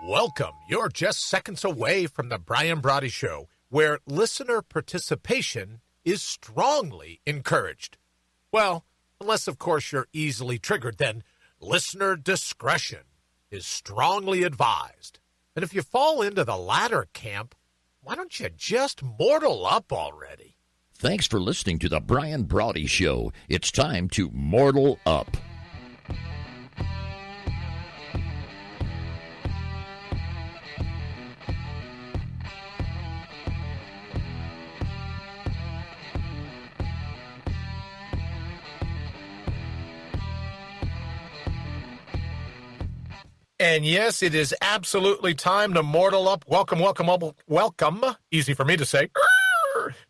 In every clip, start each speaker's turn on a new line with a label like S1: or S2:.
S1: Welcome. You're just seconds away from the Brian Brawdy Show, where listener participation is strongly encouraged. Well, unless, of course, you're easily triggered, then listener discretion is strongly advised. And if you fall into the latter camp, why don't you just mortal up already?
S2: Thanks for listening to the Brian Brawdy Show. It's time to mortal up.
S1: And yes, it is absolutely time to mortal up. Welcome. Easy for me to say.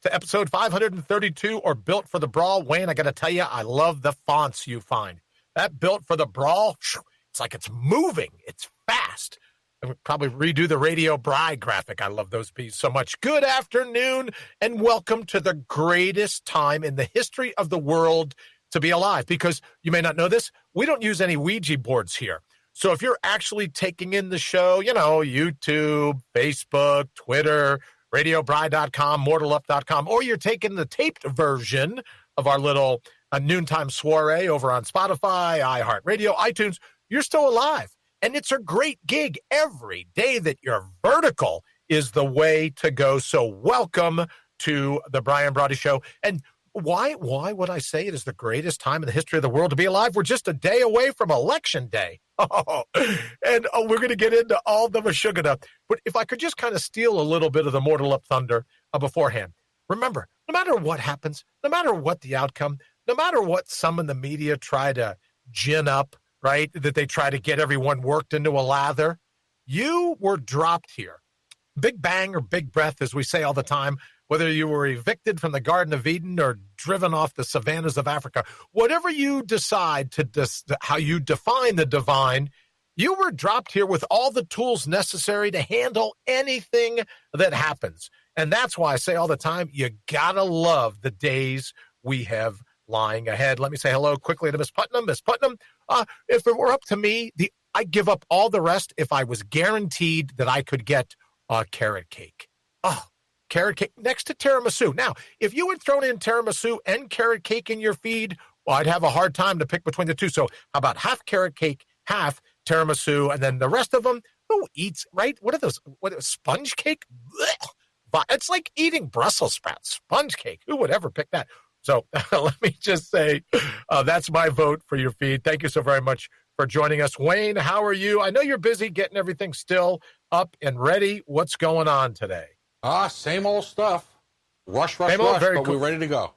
S1: To episode 532 or Built for the Brawl. Wayne, I got to tell you, I love the fonts you find. That Built for the Brawl, it's like it's moving. It's fast. I would probably redo the Radio Bry graphic. I love those pieces so much. Good afternoon, and welcome to the greatest time in the history of the world to be alive. Because you may not know this, we don't use any Ouija boards here. So if you're actually taking in the show, YouTube, Facebook, Twitter, RadioBry.com, MortalUp.com, or you're taking the taped version of our little noontime soiree over on Spotify, iHeartRadio, iTunes, you're still alive. And it's a great gig every day that you're vertical is the way to go. So welcome to the Brian Brawdy Show. And why would I say it is the greatest time in the history of the world to be alive? We're just a day away from Election Day. We're going to get into all the mashugana. But if I could just kind of steal a little bit of the Mortal Up thunder beforehand. Remember, no matter what happens, no matter what the outcome, no matter what some in the media try to gin up, right, that they try to get everyone worked into a lather, you were dropped here. Big bang or big breath, as we say all the time, whether you were evicted from the Garden of Eden or driven off the savannas of Africa, whatever you decide how you define the divine, you were dropped here with all the tools necessary to handle anything that happens. And that's why I say all the time, you gotta love the days we have lying ahead. Let me say hello quickly to Miss Putnam. Miss Putnam, if it were up to me, I'd give up all the rest if I was guaranteed that I could get carrot cake. Oh, carrot cake next to tiramisu. Now, if you had thrown in tiramisu and carrot cake in your feed, well, I'd have a hard time to pick between the two. So how about half carrot cake, half tiramisu, and then the rest of them, who eats, right? What are those? Sponge cake? Blech. It's like eating Brussels sprouts. Sponge cake. Who would ever pick that? So let me just say that's my vote for your feed. Thank you so very much for joining us. Wayne, how are you? I know you're busy getting everything still up and ready. What's going on today?
S3: Same old stuff. Rush, but
S1: cool.
S3: We're ready to go.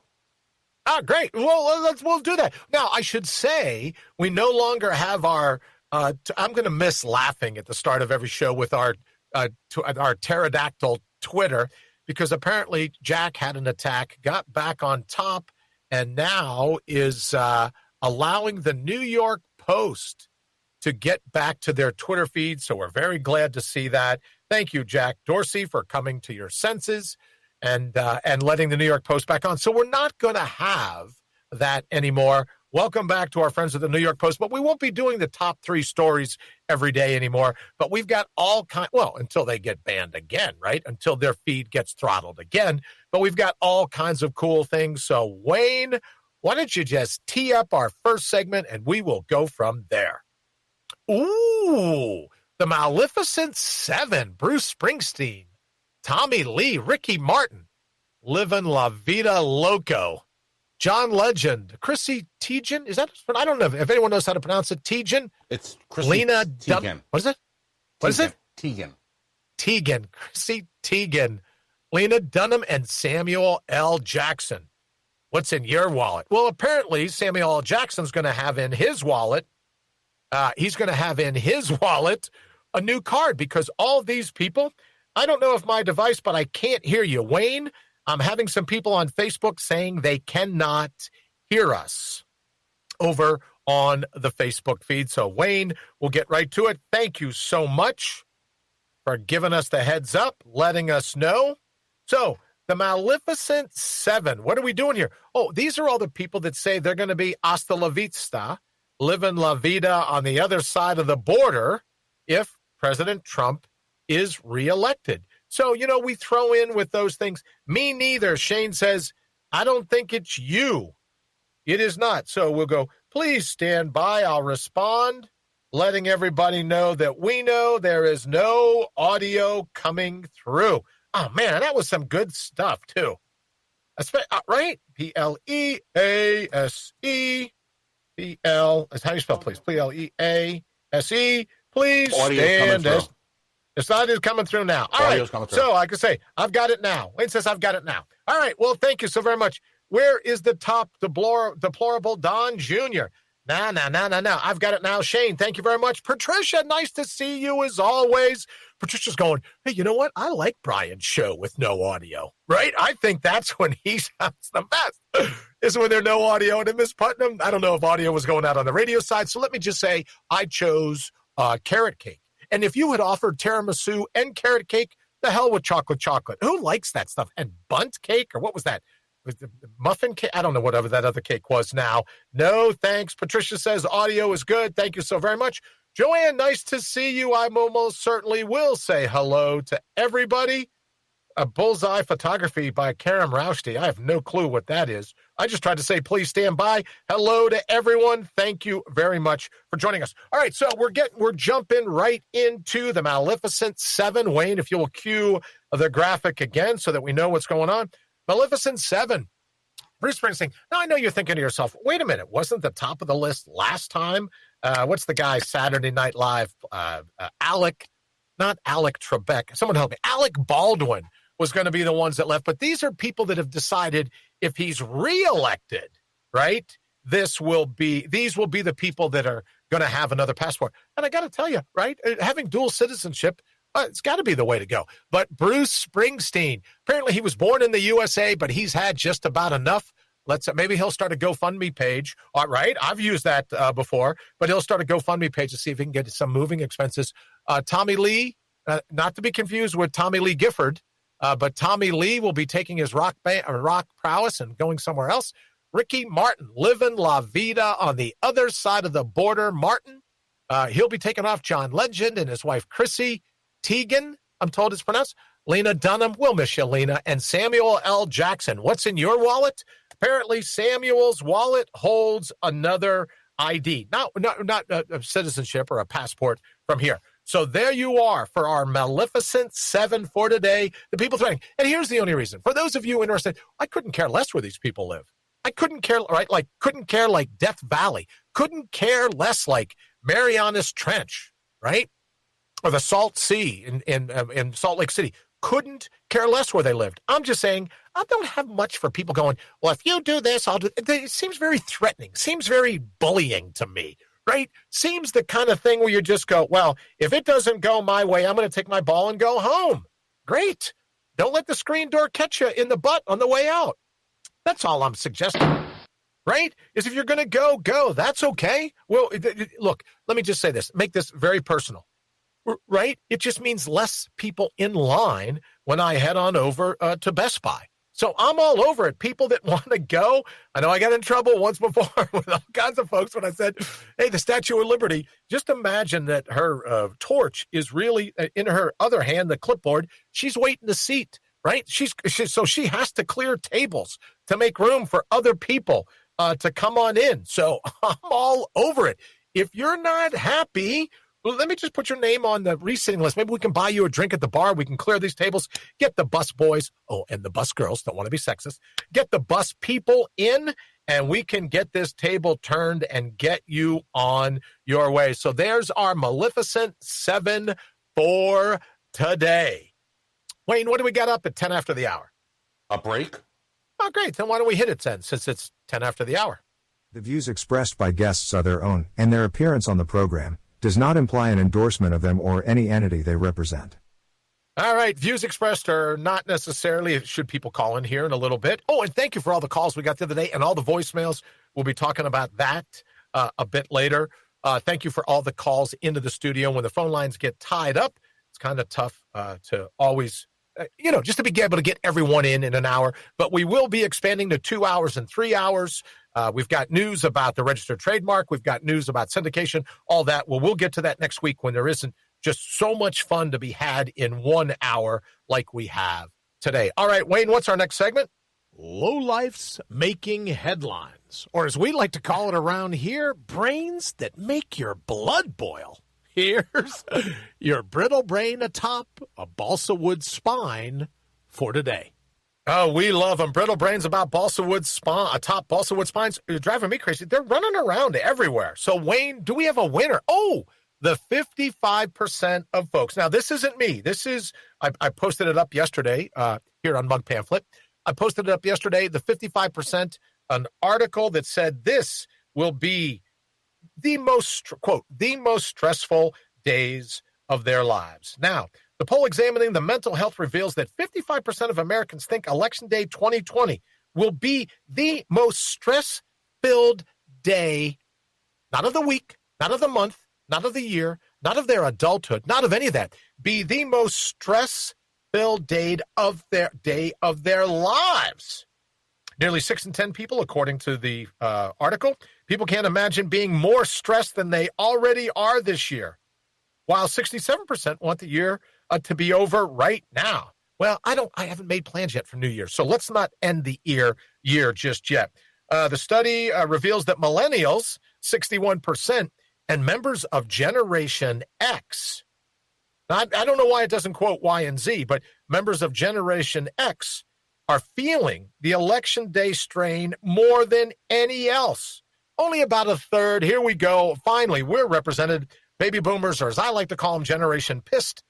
S1: Great. Well, we'll do that. Now, I should say we no longer have our, I'm going to miss laughing at the start of every show with our pterodactyl Twitter, because apparently Jack had an attack, got back on top, and now is allowing the New York Post to get back to their Twitter feed. So we're very glad to see that. Thank you, Jack Dorsey, for coming to your senses and letting the New York Post back on. So we're not going to have that anymore. Welcome back to our friends at the New York Post, but we won't be doing the top 3 stories every day anymore. But we've got until they get banned again, right? Until their feed gets throttled again. But we've got all kinds of cool things. So Wayne, why don't you just tee up our first segment and we will go from there. Ooh, the Maleficent 7, Bruce Springsteen, Tommy Lee, Ricky Martin, Livin' La Vida Loco, John Legend, Chrissy Teigen. Is that? I don't know if anyone knows how to pronounce it. Teigen.
S3: It's Chrissy
S1: Lena
S3: Teigen.
S1: What is it? What is it?
S3: Teigen.
S1: Chrissy Teigen, Lena Dunham, and Samuel L. Jackson. What's in your wallet? Well, apparently Samuel L. Jackson's going to have in his wallet. He's going to have in his wallet a new card, because all these people, I don't know if my device, but I can't hear you. Wayne, I'm having some people on Facebook saying they cannot hear us over on the Facebook feed. So Wayne, we'll get right to it. Thank you so much for giving us the heads up, letting us know. So the Maleficent 7, what are we doing here? Oh, these are all the people that say they're going to be hasta la vista, living la vida on the other side of the border if President Trump is reelected. So, we throw in with those things. Me neither. Shane says, I don't think it's you. It is not. So we'll go, please stand by. I'll respond, letting everybody know that we know there is no audio coming through. Oh, man, that was some good stuff, too. Right? Please. P-L. That's how you spell, please. Please. Please stand as. It's not coming through now. All right. So I can say, I've got it now. Wayne says, I've got it now. All right. Well, thank you so very much. Where is the top deplorable Don Jr.? No. I've got it now. Shane, thank you very much. Patricia, nice to see you as always. Patricia's going, hey, you know what? I like Brian's show with no audio, right? I think that's when he sounds the best, is when there's no audio. And in Miss Putnam, I don't know if audio was going out on the radio side. So let me just say I chose carrot cake. And if you had offered tiramisu and carrot cake, the hell with chocolate. Who likes that stuff? And bundt cake, or what was that? Was the muffin cake? I don't know whatever that other cake was now. No, thanks. Patricia says audio is good. Thank you so very much. Joanne, nice to see you. I almost certainly will say hello to everybody. A bullseye photography by Karam Rushdie. I have no clue what that is. I just tried to say, please stand by. Hello to everyone. Thank you very much for joining us. All right, so we're jumping right into the Maleficent 7. Wayne, if you'll cue the graphic again so that we know what's going on. Maleficent 7. Bruce Springsteen. Now, I know you're thinking to yourself, wait a minute, wasn't the top of the list last time? What's the guy, Saturday Night Live? Not Alec Trebek. Someone help me. Alec Baldwin was going to be the ones that left. But these are people that have decided if he's reelected, right, these will be the people that are going to have another passport. And I got to tell you, right, having dual citizenship, it's got to be the way to go. But Bruce Springsteen, apparently he was born in the USA, but he's had just about enough. Maybe he'll start a GoFundMe page. All right, I've used that before, but he'll start a GoFundMe page to see if he can get some moving expenses. Tommy Lee, not to be confused with Tommy Lee Gifford, but Tommy Lee will be taking his rock prowess and going somewhere else. Ricky Martin, living La Vida on the other side of the border. Martin, he'll be taking off John Legend and his wife Chrissy Teigen, I'm told it's pronounced. Lena Dunham, we'll miss you, Lena. And Samuel L. Jackson, what's in your wallet? Apparently Samuel's wallet holds another ID, not a citizenship or a passport from here. So there you are for our Maleficent 7 for today. The people threatening. And here's the only reason. For those of you interested, I couldn't care less where these people live. I couldn't care, right? Couldn't care like Death Valley. Couldn't care less like Marianas Trench, right? Or the Salt Sea in Salt Lake City. Couldn't care less where they lived. I'm just saying, I don't have much for people going, well, if you do this, I'll do it. It seems very threatening. Seems very bullying to me, right? Seems the kind of thing where you just go, well, if it doesn't go my way, I'm going to take my ball and go home. Great. Don't let the screen door catch you in the butt on the way out. That's all I'm suggesting, right? Is if you're going to go. That's okay. Well, look, let me just say this. Make this very personal. Right? It just means less people in line when I head on over to Best Buy. So I'm all over it. People that want to go. I know I got in trouble once before with all kinds of folks when I said, hey, the Statue of Liberty, just imagine that her torch is really in her other hand, the clipboard. She's waiting to seat, right? So she has to clear tables to make room for other people to come on in. So I'm all over it. If you're not happy, well, let me just put your name on the re-sitting list. Maybe we can buy you a drink at the bar. We can clear these tables. Get the bus boys. Oh, and the bus girls. Don't want to be sexist. Get the bus people in, and we can get this table turned and get you on your way. So there's our Maleficent 7 for today. Wayne, what do we got up at 10 after the hour?
S3: A break?
S1: Oh, great. Then why don't we hit it then, since it's 10 after the hour?
S4: The views expressed by guests are their own, and their appearance on the program does not imply an endorsement of them or any entity they represent.
S1: All right. Views expressed are not necessarily, should people call in here in a little bit. Oh, and thank you for all the calls we got the other day and all the voicemails. We'll be talking about that a bit later. Thank you for all the calls into the studio. When the phone lines get tied up, it's kind of tough to always, just to be able to get everyone in an hour. But we will be expanding to 2 hours and 3 hours. We've got news about the registered trademark. We've got news about syndication, all that. Well, we'll get to that next week when there isn't Just so much fun to be had in 1 hour like we have today. All right, Wayne, what's our next segment?
S5: Lowlifes making headlines, or as we like to call it around here, brains that make your blood boil. Here's your brittle brain atop a balsa wood spine for today.
S1: Oh, we love them. Brittle brains about balsa wood atop balsa wood spines. You're driving me crazy. They're running around everywhere. So, Wayne, do we have a winner? Oh, the 55% of folks. Now, this isn't me. This is, I posted it up yesterday here on Mug Pamphlet. I posted it up yesterday, the 55%, an article that said this will be the most, quote, the most stressful days of their lives. Now, the poll examining the mental health reveals that 55% of Americans think Election Day 2020 will be the most stress-filled day, not of the week, not of the month, not of the year, not of their adulthood, not of any of that, be the most stress-filled day of their lives. Nearly 6 in 10 people, according to the article, people can't imagine being more stressed than they already are this year, while 67% want the year to be over right now. Well, I haven't made plans yet for New Year, so let's not end the year just yet. The study reveals that millennials, 61%, and members of Generation X, I don't know why it doesn't quote Y and Z, but members of Generation X are feeling the election day strain more than any else. Only about a third. Here we go. Finally, we're represented. Baby boomers, or as I like to call them, Generation Pissed.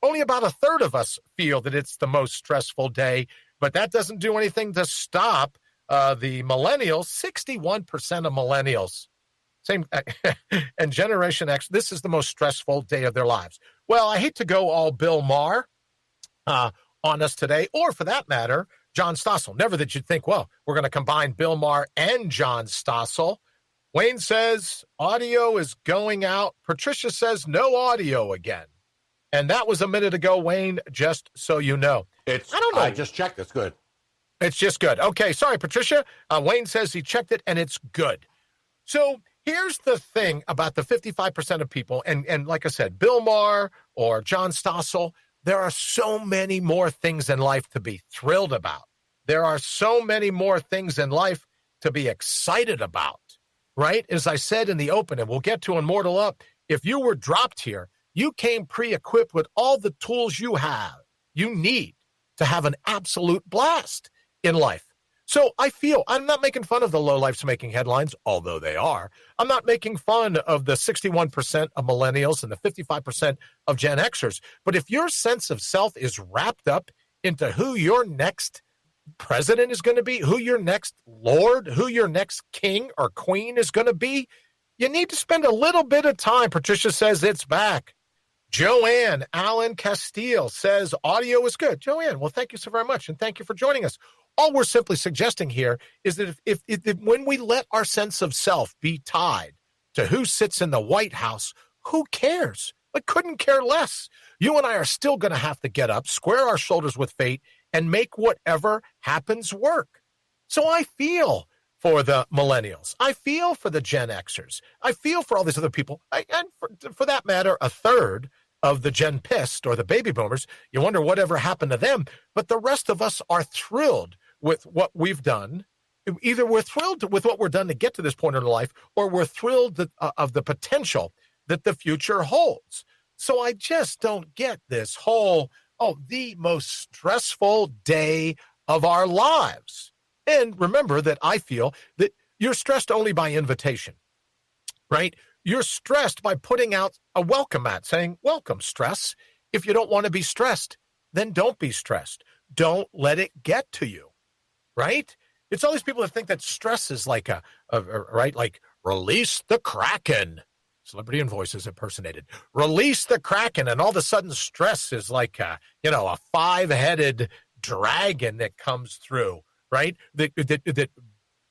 S1: Only about a third of us feel that it's the most stressful day, but that doesn't do anything to stop the millennials. 61% of millennials, same, and Generation X, this is the most stressful day of their lives. Well, I hate to go all Bill Maher on us today, or for that matter, John Stossel. Never that you'd think, well, we're going to combine Bill Maher and John Stossel. Wayne says audio is going out. Patricia says no audio again. And that was a minute ago, Wayne, just so you know.
S3: I don't know. I just checked. It's good.
S1: It's just good. Okay, sorry, Patricia. Wayne says he checked it, and it's good. So here's the thing about the 55% of people, and like I said, Bill Maher or John Stossel, there are so many more things in life to be thrilled about. There are so many more things in life to be excited about, right? As I said in the open, and we'll get to Immortal Up, if you were dropped here, you came pre-equipped with all the tools you need to have an absolute blast in life. So I feel, I'm not making fun of the lowlifes making headlines, although they are. I'm not making fun of the 61% of millennials and the 55% of Gen Xers. But if your sense of self is wrapped up into who your next president is going to be, who your next lord, who your next king or queen is going to be, you need to spend a little bit of time. Patricia says it's back. Joanne Allen Castile says audio is good. Joanne, well, thank you so very much, and thank you for joining us. All we're simply suggesting here is that if when we let our sense of self be tied to who sits in the White House, who cares? I couldn't care less. You and I are still going to have to get up, square our shoulders with fate, and make whatever happens work. So I feel for the millennials. I feel for the Gen Xers. I feel for all these other people. And for that matter, a third of the Gen Pissed or the baby boomers. You wonder whatever happened to them. But the rest of us are thrilled with what we've done. Either we're thrilled with what we're done to get to this point in our life, or we're thrilled of the potential that the future holds. So I just don't get this whole, the most stressful day of our lives. And remember that I feel that you're stressed only by invitation, right? You're stressed by putting out a welcome mat saying, welcome, stress. If you don't want to be stressed, then don't be stressed. Don't let it get to you, right? It's all these people that think that stress is like right? Like, release the Kraken. Celebrity and Voices impersonated. Release the Kraken, and all of a sudden stress is like a 5-headed dragon that comes through, right? That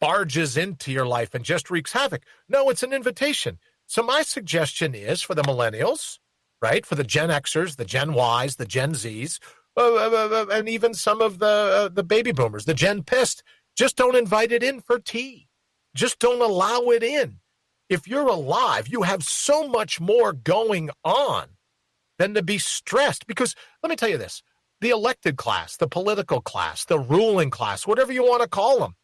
S1: barges into your life and just wreaks havoc. No, it's an invitation. So my suggestion is for the millennials, right? For the Gen Xers, the Gen Ys, the Gen Zs, and even some of the baby boomers, the Gen Pissed, just don't invite it in for tea. Just don't allow it in. If you're alive, you have so much more going on
S5: than to be stressed. Because let me tell you this, the elected class, the political class, the ruling class, whatever you want to call them,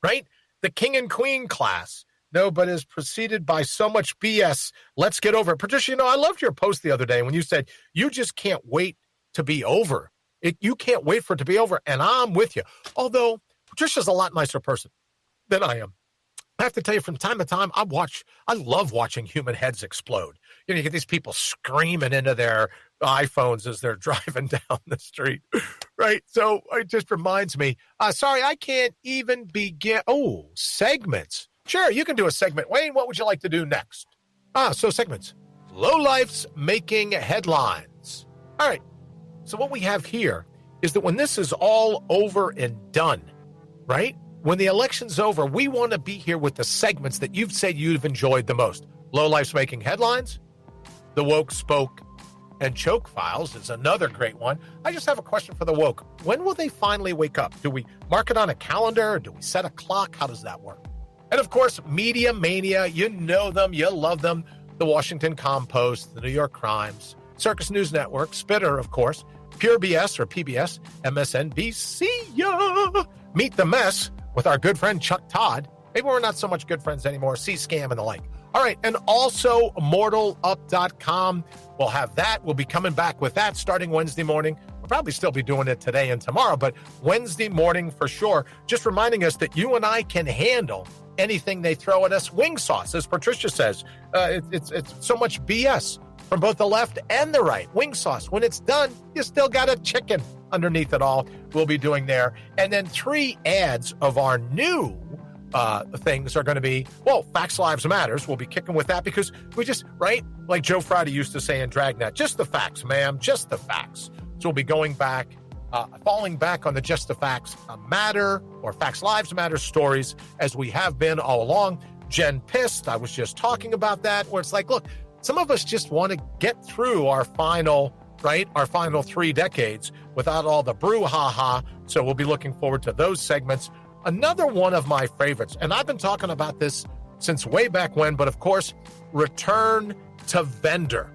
S5: right? The king and queen class. No, but is preceded by so much BS. Let's get over it. Patricia, I loved your post the other day when you said you just can't wait to be over. You can't wait for it to be over, and I'm with you. Although Patricia's a lot nicer person than I am. I have to tell you, from time to time, I love watching human heads explode. You get these people screaming into their iPhones as they're driving down the street, right? So it just reminds me, sorry, I can't even begin. Oh, segments. Sure, you can do a segment. Wayne, what would you like to do next? So segments. Lowlifes making headlines. All right. So what we have here is that when this is all over and done, right? When the election's over, we want to be here with the segments that you've said you've enjoyed the most. Lowlifes making headlines, the woke spoke and choke files is another great one. I just have a question for the woke. When will they finally wake up? Do we mark it on a calendar? Or do we set a clock? How does that work? And of course, Media Mania, you know them, you love them. The Washington Compost, the New York Crimes, Circus News Network, Spitter, of course, Pure BS or PBS, MSNBC. Meet the Mess with our good friend Chuck Todd. Maybe we're not so much good friends anymore. C-Scam and the like. All right, and also mortalup.com. We'll have that. We'll be coming back with that starting Wednesday morning. We'll probably still be doing it today and tomorrow, but Wednesday morning for sure. Just reminding us that you and I can handle anything they throw at us. Wing sauce, as Patricia says. It's so much BS from both the left and the right. Wing sauce, when it's done, you still got a chicken underneath it all. We'll be doing there. And then 3 ads of our new things are going to be, Facts Lives Matters. We'll be kicking with that because we just, right? Like Joe Friday used to say in Dragnet, just the facts, ma'am, just the facts. So we'll be going back, falling back on the Just the Facts Matter or Facts Lives Matter stories as we have been all along. Jen Pissed, I was just talking about that, where it's like, look, some of us just want to get through our final 3 decades without all the brouhaha. So we'll be looking forward to those segments. Another one of my favorites, and I've been talking about this since way back when, but of course, return to vendor,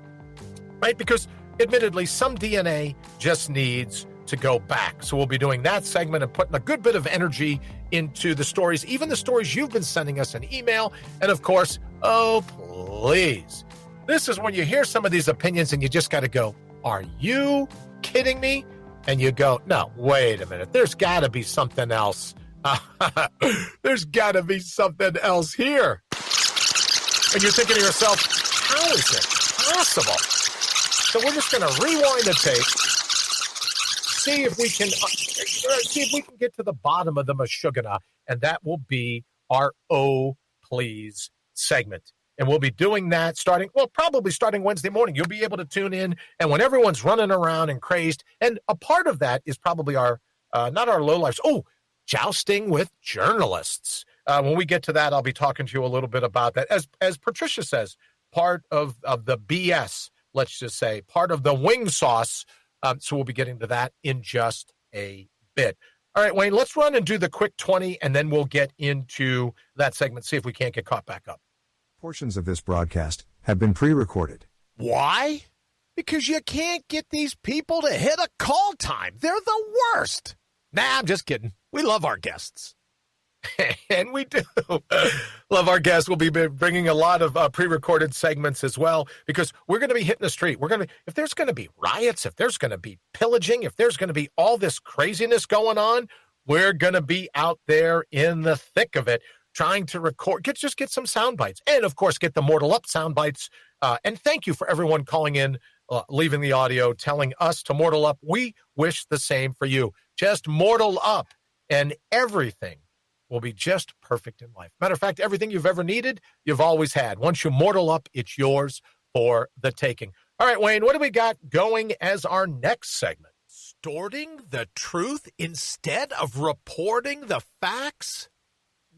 S5: right? Because admittedly, some DNA just needs to go back. So we'll be doing that segment and putting a good bit of energy into the stories, even the stories you've been sending us an email. And of course, oh, please. This is when you hear some of these opinions and you just got to go, are you kidding me? And you go, no, wait a minute. There's got to be something else. There's got to be something else here. And you're thinking to yourself, how is it possible? So we're just going to rewind the tape, see if we can get to the bottom of the mashugana, and that will be our Oh Please segment. And we'll be doing that probably starting Wednesday morning. You'll be able to tune in, and when everyone's running around and crazed, and a part of that is probably our, not our lowlifes, jousting with journalists. When we get to that, I'll be talking to you a little bit about that. As Patricia says, part of the BS, let's just say, part of the wing sauce. So we'll be getting to that in just a bit. All right, Wayne, let's run and do the quick 20, and then we'll get into that segment, see if we can't get caught back up.
S4: Portions of this broadcast have been pre-recorded.
S5: Why? Because you can't get these people to hit a call time. They're the worst. Nah, I'm just kidding. We love our guests. And we do love our guests. We'll be bringing a lot of pre-recorded segments as well, because we're going to be hitting the street. If there's going to be riots, if there's going to be pillaging, if there's going to be all this craziness going on, we're going to be out there in the thick of it, trying to record, get some sound bites, and of course, get the Mortal Up sound bites. And thank you for everyone calling in, leaving the audio, telling us to Mortal Up. We wish the same for you. Just Mortal Up, and everything will be just perfect in life. Matter of fact, everything you've ever needed, you've always had. Once you Mortal Up, it's yours for the taking. All right, Wayne, what do we got going as our next segment? Distorting the truth instead of reporting the facts?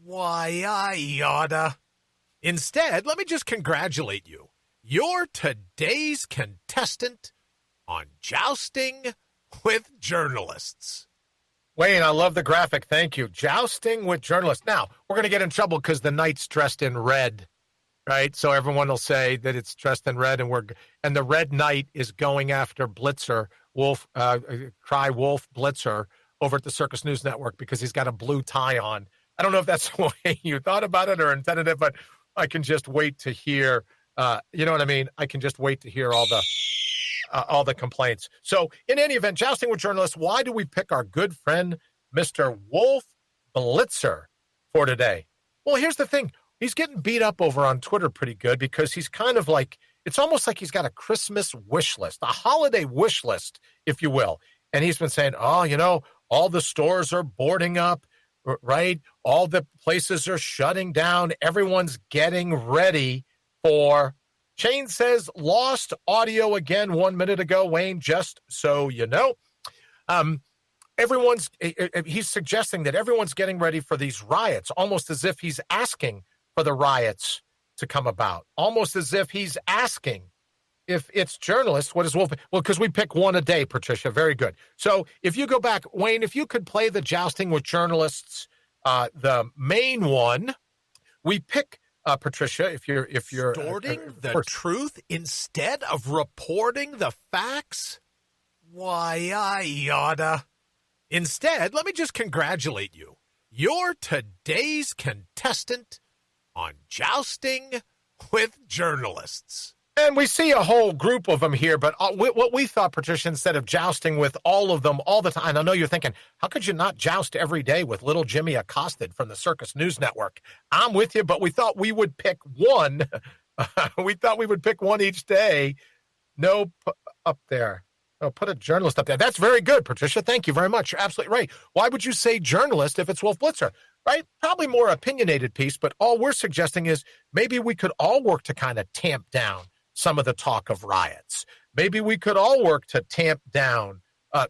S5: Why, I oughta. Instead, let me just congratulate you. You're today's contestant on Jousting with Journalists. Wayne, I love the graphic. Thank you. Jousting with Journalists. Now, we're going to get in trouble because the knight's dressed in red. right? So everyone will say that it's dressed in red, and the Red Knight is going after Blitzer, Cry Wolf Blitzer over at the Circus News Network because he's got a blue tie on. I don't know if that's the way you thought about it or intended it, but I can just wait to hear, you know what I mean? I can just wait to hear all the complaints. So in any event, Jousting with Journalists, why do we pick our good friend, Mr. Wolf Blitzer, for today? Well, here's the thing. He's getting beat up over on Twitter pretty good because he's kind of like, it's almost like he's got a Christmas wish list, a holiday wish list, if you will. And he's been saying, oh, you know, all the stores are boarding up, right? All the places are shutting down. Everyone's getting ready for, Shane says, lost audio again 1 minute ago, Wayne, just so you know. He's suggesting that everyone's getting ready for these riots, almost as if he's asking for the riots to come about, almost as if he's asking if it's journalists, what is Wolf? Well, because we pick one a day, Patricia. Very good. So if you go back, Wayne, if you could play the Jousting with Journalists, the main one, we pick, Patricia, if you're distorting the truth instead of reporting the facts, why, I oughta. Instead, let me just congratulate you. You're today's contestant on Jousting with Journalists. And we see a whole group of them here, but what we thought, Patricia, instead of jousting with all of them all the time, I know you're thinking, how could you not joust every day with little Jimmy Accosted from the Circus News Network? I'm with you, but we thought we would pick one. We thought we would pick one each day. No, up there. Oh, put a journalist up there. That's very good, Patricia. Thank you very much. You're absolutely right. Why would you say journalist if it's Wolf Blitzer? Right? Probably more opinionated piece, but all we're suggesting is maybe we could all work to kind of tamp down some of the talk of riots. Maybe we could all work to tamp down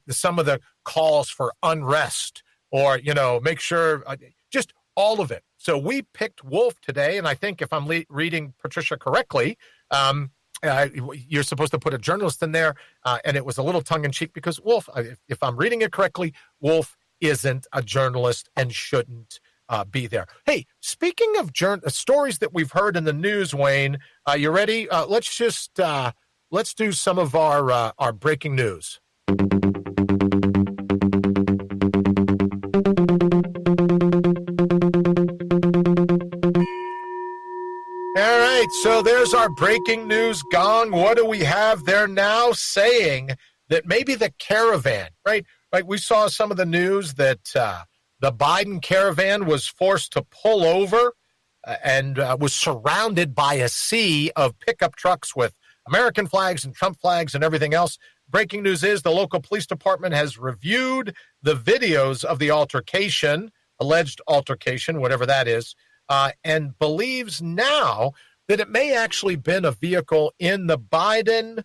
S5: some of the calls for unrest or, you know, make sure just all of it. So we picked Wolf today, and I think if I'm reading Patricia correctly, you're supposed to put a journalist in there, and it was a little tongue-in-cheek because Wolf, if I'm reading it correctly, Wolf isn't a journalist and shouldn't be there. Hey, speaking of stories that we've heard in the news, Wayne, you ready? Let's do some of our breaking news. All right, so there's our breaking news gong. What do we have? They're now saying that maybe the caravan, right? Like we saw some of the news that the Biden caravan was forced to pull over and was surrounded by a sea of pickup trucks with American flags and Trump flags and everything else. Breaking news is the local police department has reviewed the videos of the altercation, alleged altercation, whatever that is, and believes now that it may actually been a vehicle in the Biden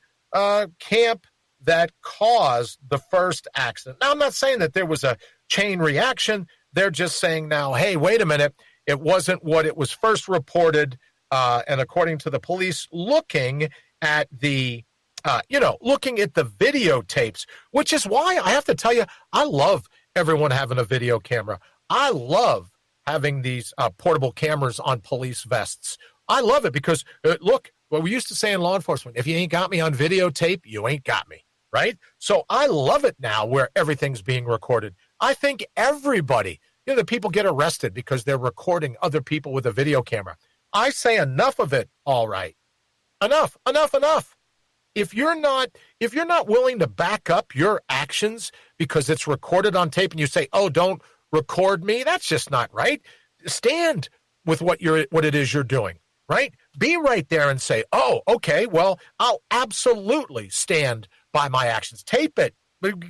S5: camp that caused the first accident. Now, I'm not saying that there was a chain reaction. They're just saying now, hey, wait a minute. It wasn't what it was first reported. And according to the police, looking at the videotapes, which is why I have to tell you, I love everyone having a video camera. I love having these portable cameras on police vests. I love it because, look, what we used to say in law enforcement, if you ain't got me on videotape, you ain't got me, right? So I love it now where everything's being recorded. I think everybody, the people get arrested because they're recording other people with a video camera. I say enough of it, all right. Enough. If you're not willing to back up your actions because it's recorded on tape and you say, oh, don't record me, that's just not right. Stand with what it is you're doing, right? Be right there and say, oh, okay, well, I'll absolutely stand by my actions. Tape it.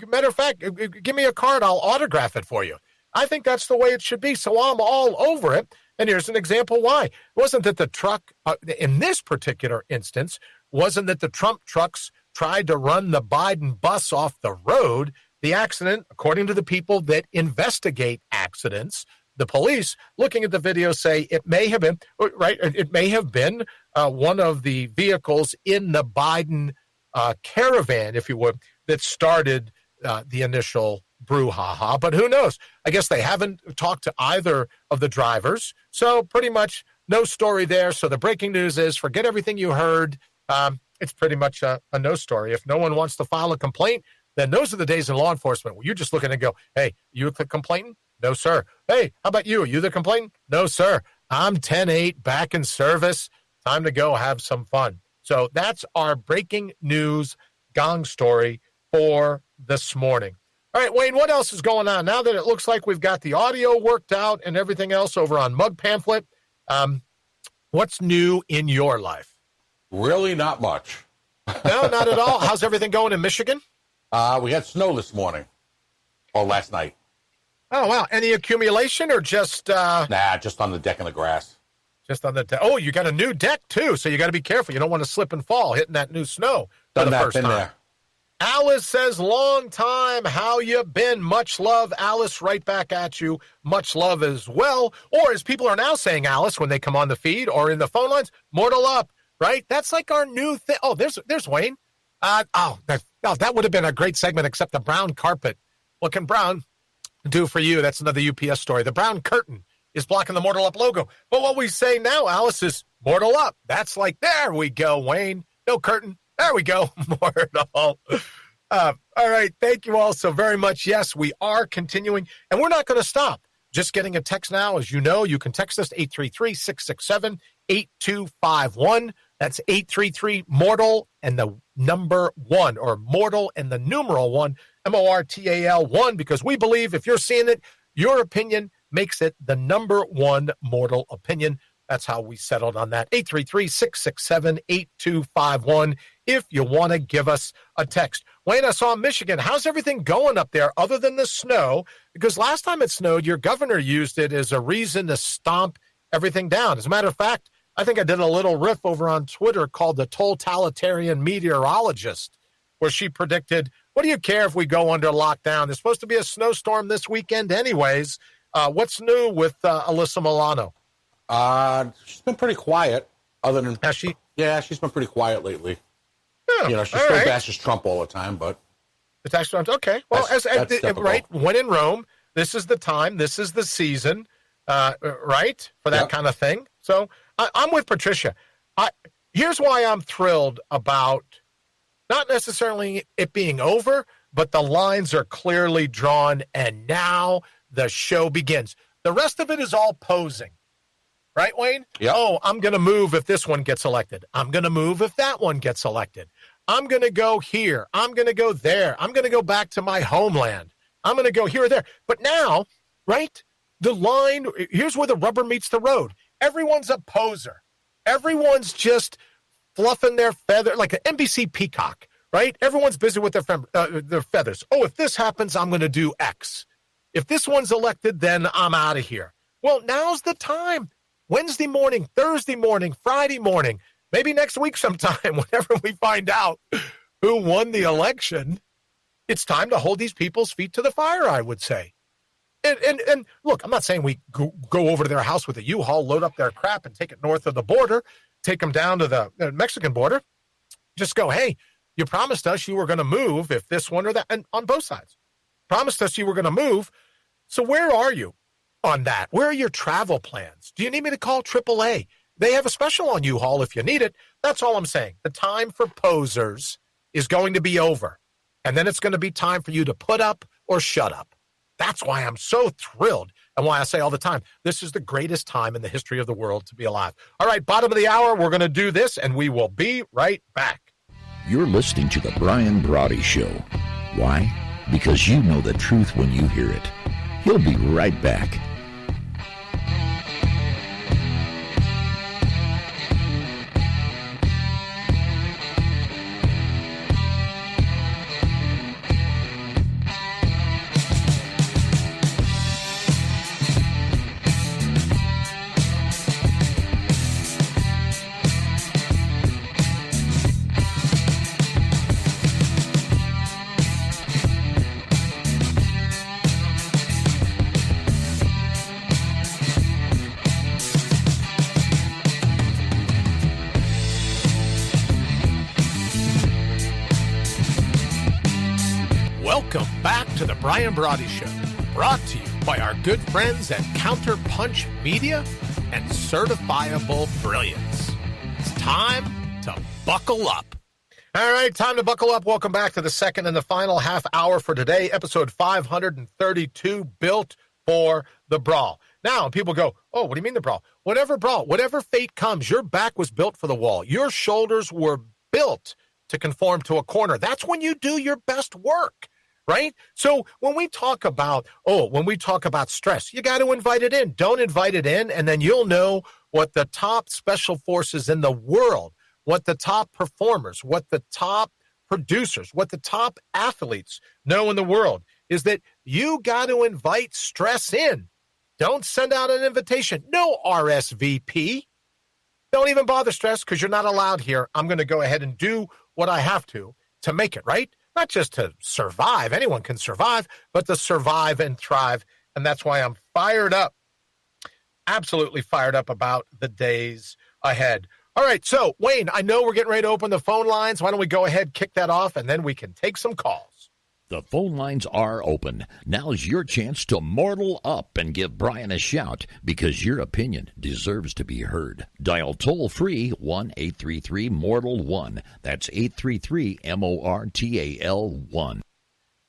S5: Matter of fact, give me a card, I'll autograph it for you. I think that's the way it should be, so I'm all over it. And here's an example why. It wasn't that the truck, in this particular instance, wasn't that the Trump trucks tried to run the Biden bus off the road. The accident, according to the people that investigate accidents, the police, looking at the video, say it may have been, right, it may have been one of the vehicles in the Biden caravan, if you would, that started the initial brouhaha. But who knows? I guess they haven't talked to either of the drivers. So pretty much
S1: no story there. So the breaking news is forget everything you heard. It's pretty much a no story. If no one wants to file a complaint, then those are the days in law enforcement where you're just looking and go, hey, you the complainant? No, sir. Hey, how about you? Are you the complainant? No, sir. I'm 10-8, back in service. Time to go have some fun. So that's our breaking news gong story for this morning. All right, Wayne, what else is going on? Now that it looks like we've got the audio worked out and everything else over on Mug Pamphlet, what's new in your life?
S3: Really not much.
S1: No, not at all. How's everything going in Michigan?
S3: We had snow this morning. Or last night.
S1: Oh, wow. Any accumulation or just...
S3: Nah, just on the deck and the grass.
S1: Just on the deck. Oh, you got a new deck, too, so you got to be careful. You don't want to slip and fall hitting that new snow for the first time. There. Alice says, long time, how you been? Much love, Alice, right back at you. Much love as well. Or as people are now saying, Alice, when they come on the feed or in the phone lines, mortal up, right? That's like our new thing. Oh, there's Wayne. That would have been a great segment, except the brown carpet. What can brown do for you? That's another UPS story. The brown curtain is blocking the Mortal Up logo. But what we say now, Alice, is Mortal Up. That's like, there we go, Wayne. No curtain. There we go. Mortal. All right. Thank you all so very much. Yes, we are continuing, and we're not going to stop. Just getting a text now. As you know, you can text us 833-667-8251. That's 833-MORTAL and the number 1, or mortal and the numeral 1, MORTAL 1, because we believe if you're seeing it, your opinion makes it the number 1 mortal opinion. That's how we settled on that. 833-667-8251 if you want to give us a text. Wayne, I saw Michigan. How's everything going up there other than the snow? Because last time it snowed, your governor used it as a reason to stomp everything down. As a matter of fact, I think I did a little riff over on Twitter called the Totalitarian Meteorologist, where she predicted, what do you care if we go under lockdown? There's supposed to be a snowstorm this weekend anyways. What's new with Alyssa Milano?
S3: She's been pretty quiet. Other than
S1: Has she?
S3: Yeah, she's been pretty quiet lately.
S1: Yeah,
S3: she still bashes Trump all the time, but
S1: the tax Trump. Okay, well, that's right. When in Rome, this is the time. This is the season, right, for that kind of thing. So I'm with Patricia. Here's why I'm thrilled about not necessarily it being over, but the lines are clearly drawn, and now the show begins. The rest of it is all posing. Right, Wayne?
S3: Yep.
S1: Oh, I'm going to move if this one gets elected. I'm going to move if that one gets elected. I'm going to go here. I'm going to go there. I'm going to go back to my homeland. I'm going to go here or there. But now, right, the line, here's where the rubber meets the road. Everyone's a poser. Everyone's just fluffing their feather like an NBC peacock, right? Everyone's busy with their feathers. Oh, if this happens, I'm going to do X. If this one's elected, then I'm out of here. Well, now's the time. Wednesday morning, Thursday morning, Friday morning, maybe next week sometime, whenever we find out who won the election, it's time to hold these people's feet to the fire, I would say. And look, I'm not saying we go over to their house with a U-Haul, load up their crap and take it north of the border, take them down to the Mexican border. Just go, hey, you promised us you were going to move if this one or that, and on both sides. Promised us you were going to move. So where are you on that? Where are your travel plans? Do you need me to call AAA? They have a special on U-Haul if you need it. That's all I'm saying. The time for posers is going to be over. And then it's going to be time for you to put up or shut up. That's why I'm so thrilled and why I say all the time, this is the greatest time in the history of the world to be alive. All right, bottom of the hour, we're going to do this, and we will be right back.
S2: You're listening to The Brian Brawdy Show. Why? Because you know the truth when you hear it. He'll be right back.
S5: Welcome back to the Brian Brawdy Show, brought to you by our good friends at Counterpunch Media. and certifiable brilliance. It's time to buckle up.
S1: All right, time to buckle up. Welcome back to the second and the final half hour for today, episode 532, Built for the Brawl. Now, people go, oh, what do you mean the Brawl? Whatever fate comes, your back was built for the wall. Your shoulders were built to conform to a corner. That's when you do your best work, right? So when we talk about stress, you got to invite it in. Don't invite it in, and then you'll know what the top special forces in the world, what the top performers, what the top producers, what the top athletes know in the world is that you got to invite stress in. Don't send out an invitation. No RSVP. Don't even bother stress because you're not allowed here. I'm going to go ahead and do what I have to make it, right? Not just to survive. Anyone can survive, but to survive and thrive. And that's why I'm fired up, absolutely fired up about the days ahead. All right, so, Wayne, I know we're getting ready to open the phone lines. Why don't we go ahead, kick that off, and then we can take some calls.
S2: The phone lines are open. Now's your chance to mortal up and give Brian a shout because your opinion deserves to be heard. Dial toll-free 1-833-MORTAL-1. That's 833-MORTAL-1.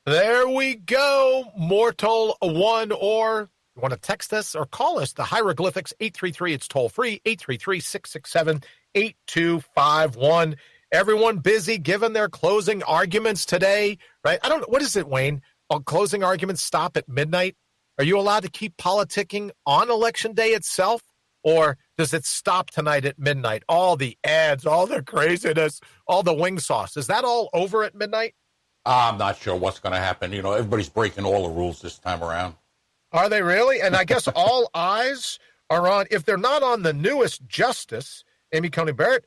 S1: There we go, Mortal One, or you want to text us or call us, the hieroglyphics, 833, it's toll-free, 833-667-8251. Everyone busy giving their closing arguments today, right? I don't know. What is it, Wayne? Closing arguments stop at midnight? Are you allowed to keep politicking on Election Day itself? Or does it stop tonight at midnight? All the ads, all the craziness, all the wing sauce. Is that all over at midnight?
S3: I'm not sure what's going to happen. You know, everybody's breaking all the rules this time around.
S1: Are they really? And I guess all eyes are on, if they're not on the newest justice, Amy Coney Barrett,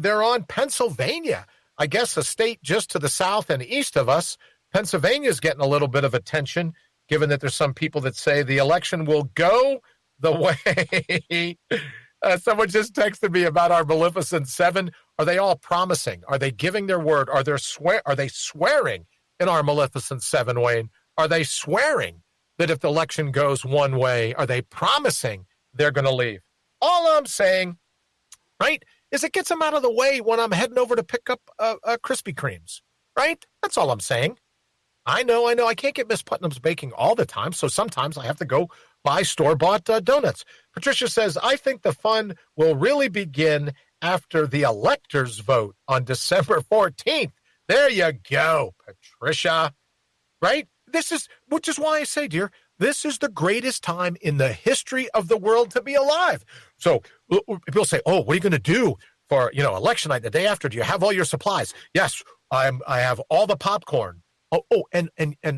S1: they're on Pennsylvania. I guess a state just to the south and east of us. Pennsylvania's getting a little bit of attention, given that there's some people that say the election will go the way. Someone just texted me about our Maleficent 7. Are they all promising? Are they giving their word? Are they swearing in our Maleficent 7, Wayne? Are they swearing that if the election goes one way, are they promising they're going to leave? All I'm saying, right, is it gets them out of the way when I'm heading over to pick up Krispy Kremes, right? That's all I'm saying. I know. I can't get Miss Putnam's baking all the time, so sometimes I have to go buy store-bought donuts. Patricia says, I think the fun will really begin after the electors vote on December 14th. There you go, Patricia, right? Which is why I say, dear, this is the greatest time in the history of the world to be alive. So people say, oh, what are you going to do for, election night, the day after? Do you have all your supplies? Yes, I have all the popcorn. And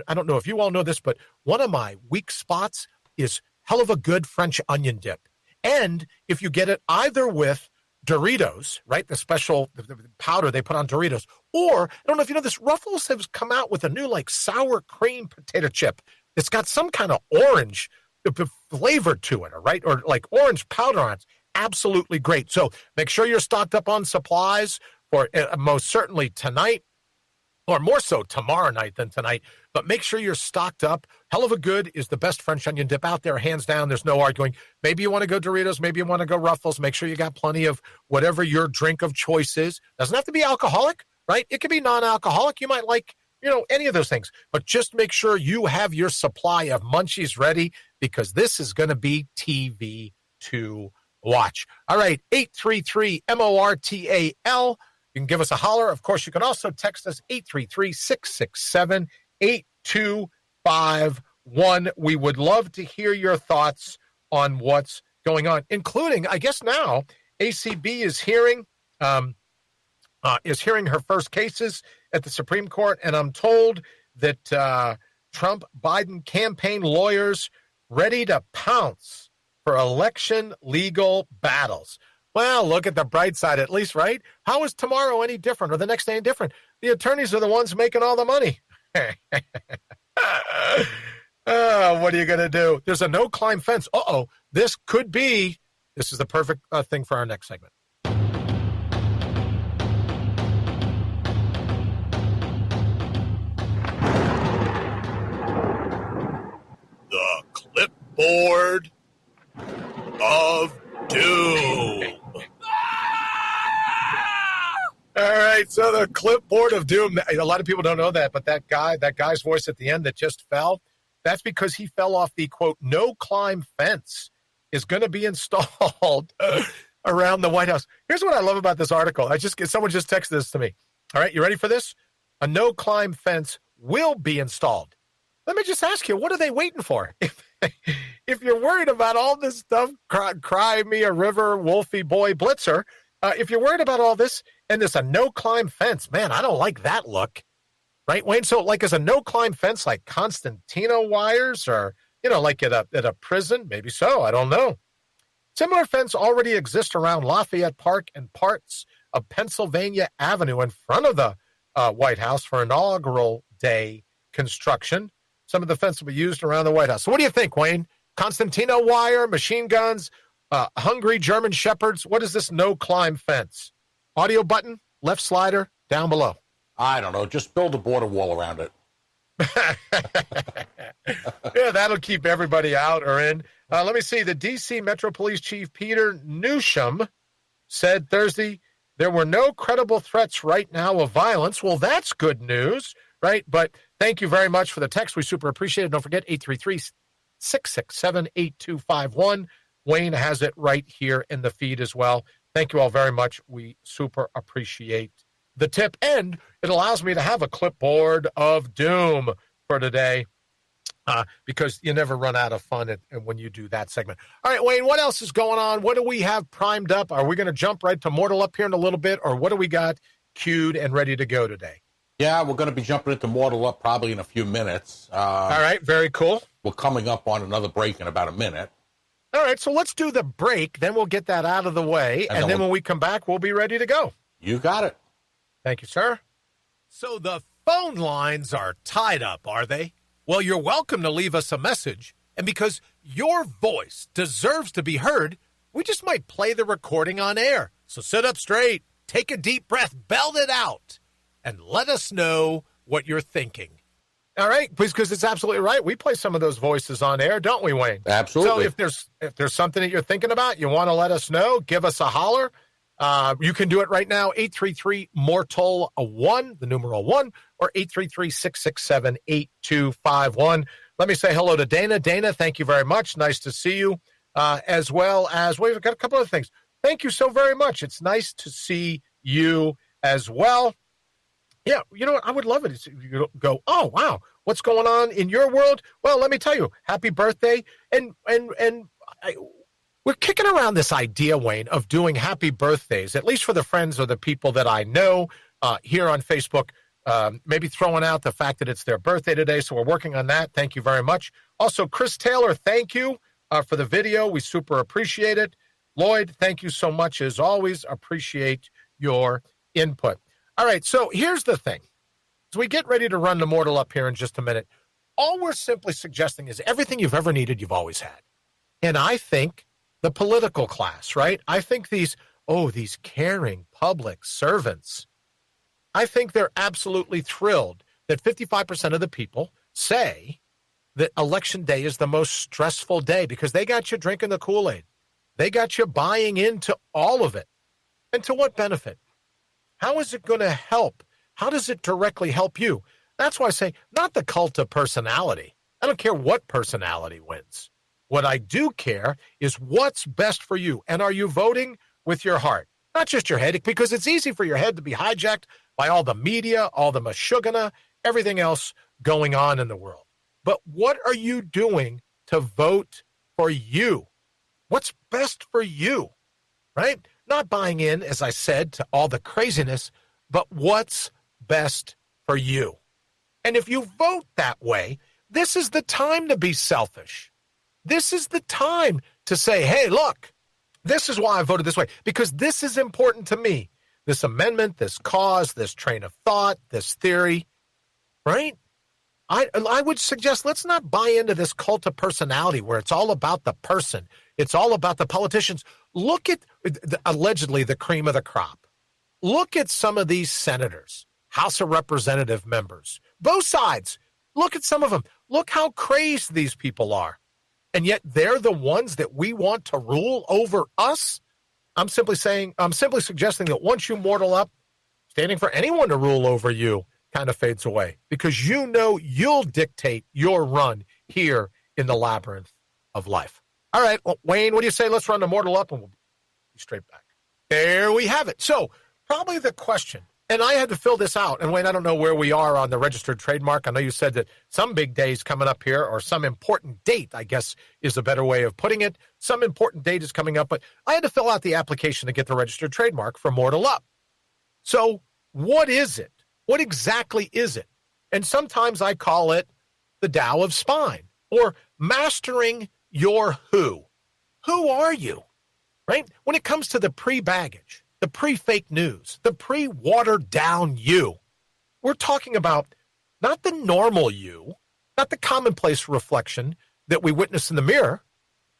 S1: I don't know if you all know this, but one of my weak spots is hell of a good French onion dip. And if you get it either with Doritos, right, the special the powder they put on Doritos, or, I don't know if you know this, Ruffles has come out with a new, sour cream potato chip. It's got some kind of orange flavor to it, right, or orange powder on it. Absolutely great. So make sure you're stocked up on supplies for most certainly tonight, or more so tomorrow night than tonight, but make sure you're stocked up. Hell of a Good is the best French onion dip out there, hands down. There's no arguing. Maybe you want to go Doritos, maybe you want to go Ruffles. Make sure you got plenty of whatever your drink of choice is. Doesn't have to be alcoholic, right? It could be non-alcoholic. You might like, any of those things, but just make sure you have your supply of munchies ready because this is going to be TV to watch. All right, 833-MORTAL. You can give us a holler. Of course, you can also text us 833-667-8251. We would love to hear your thoughts on what's going on, including, I guess now, ACB is hearing her first cases at the Supreme Court, and I'm told that Trump-Biden campaign lawyers ready to pounce for election legal battles. Well, look at the bright side at least, right? How is tomorrow any different or the next day any different? The attorneys are the ones making all the money. What are you going to do? There's a no-climb fence. This is the perfect thing for our next segment. The clipboard of
S5: doom. All right, so the clipboard of doom. A lot of people don't know that, but that guy's voice at the end that just fell, that's because he fell off the, quote, no-climb fence is going to be installed around the White House. Here's what I love about this article. Someone just texted this to me. All right, you ready for this? A no-climb fence will be installed. Let me just ask you, what are they waiting for? If you're worried about all this stuff, cry me a river, Wolfie boy, Blitzer, if you're worried about all this and there's a no-climb fence, man, I don't like that look. Right, Wayne? So, like, is a no-climb fence like Constantino wires or, like at a prison? Maybe so. I don't know. Similar fence already exists around Lafayette Park and parts of Pennsylvania Avenue in front of the White House for inaugural day construction. Some of the fence will be used around the White House. So what do you think, Wayne? Constantino wire, machine guns, hungry German shepherds. What is this no-climb fence? Audio button, left slider, down below.
S3: I don't know. Just build a border wall around it.
S5: Yeah, that'll keep everybody out or in. Let me see. The D.C. Metro Police Chief Peter Newsham said Thursday there were no credible threats right now of violence. Well, that's good news, right? But thank you very much for the text. We super appreciate it. Don't forget, 833-667-8251. Wayne has it right here in the feed as well. Thank you all very much. We super appreciate the tip, and it allows me to have a clipboard of doom for today because you never run out of fun when you do that segment. All right, Wayne, what else is going on? What do we have primed up? Are we going to jump right to Mortal Up here in a little bit, or what do we got queued and ready to go today?
S3: Yeah, we're going to be jumping into Mortal Up probably in a few minutes.
S5: All right, very cool.
S3: We're coming up on another break in about a minute.
S5: All right, so let's do the break, then we'll get that out of the way, and then when we come back, we'll be ready to go.
S3: You got it.
S5: Thank you, sir. So the phone lines are tied up, are they? Well, you're welcome to leave us a message, and because your voice deserves to be heard, we just might play the recording on air. So sit up straight, take a deep breath, belt it out, and let us know what you're thinking. All right, please, because it's absolutely right. We play some of those voices on air, don't we, Wayne?
S3: Absolutely.
S5: So if there's something that you're thinking about, you want to let us know, give us a holler. You can do it right now, 833-MORTAL-1, the numeral 1, or 833-667-8251. Let me say hello to Dana. Dana, thank you very much. Nice to see you, as well as we've got a couple of things. Thank you so very much. It's nice to see you as well. Yeah, you know what? I would love it. You go, oh, wow, what's going on in your world? Well, let me tell you, happy birthday. We're kicking around this idea, Wayne, of doing happy birthdays, at least for the friends or the people that I know here on Facebook, maybe throwing out the fact that it's their birthday today. So we're working on that. Thank you very much. Also, Chris Taylor, thank you for the video. We super appreciate it. Lloyd, thank you so much. As always, appreciate your input. All right, so here's the thing. As we get ready to run the Mortal Up here in just a minute, all we're simply suggesting is everything you've ever needed, you've always had. And I think the political class, right? I think these caring public servants, I think they're absolutely thrilled that 55% of the people say that election day is the most stressful day because they got you drinking the Kool-Aid. They got you buying into all of it. And to what benefit? How is it going to help? How does it directly help you? That's why I say not the cult of personality. I don't care what personality wins. What I do care is what's best for you. And are you voting with your heart? Not just your head, because it's easy for your head to be hijacked by all the media, all the mashugana, everything else going on in the world. But what are you doing to vote for you? What's best for you, right? Not buying in, as I said, to all the craziness, but what's best for you. And if you vote that way, this is the time to be selfish. This is the time to say, hey, look, this is why I voted this way, because this is important to me. This amendment, this cause, this train of thought, this theory, right? I would suggest let's not buy into this cult of personality where it's all about the person. It's all about the politicians. Look at allegedly the cream of the crop. Look at some of these senators, House of Representative members, both sides. Look at some of them. Look how crazed these people are.
S1: and yet they're the ones that we want to rule over us? I'm simply suggesting that once you mortal up, standing for anyone to rule over you kind of fades away, because you know you'll dictate your run here in the labyrinth of life. All right, well, Wayne, what do you say? Let's run the mortal up and we'll be straight back. There we have it. So probably the question, and I had to fill this out, and Wayne, I don't know where we are on the registered trademark. I know you said that some big day's coming up here, or some important date, I guess is a better way of putting it. Some important date is coming up, but I had to fill out the application to get the registered trademark for Mortal Up. So what is it? What exactly is it? And sometimes I call it the Tao of Spine, or mastering your who. Who are you? Right? When it comes to the pre-baggage, the pre-fake news, the pre-watered down you, we're talking about not the normal you, not the commonplace reflection that we witness in the mirror.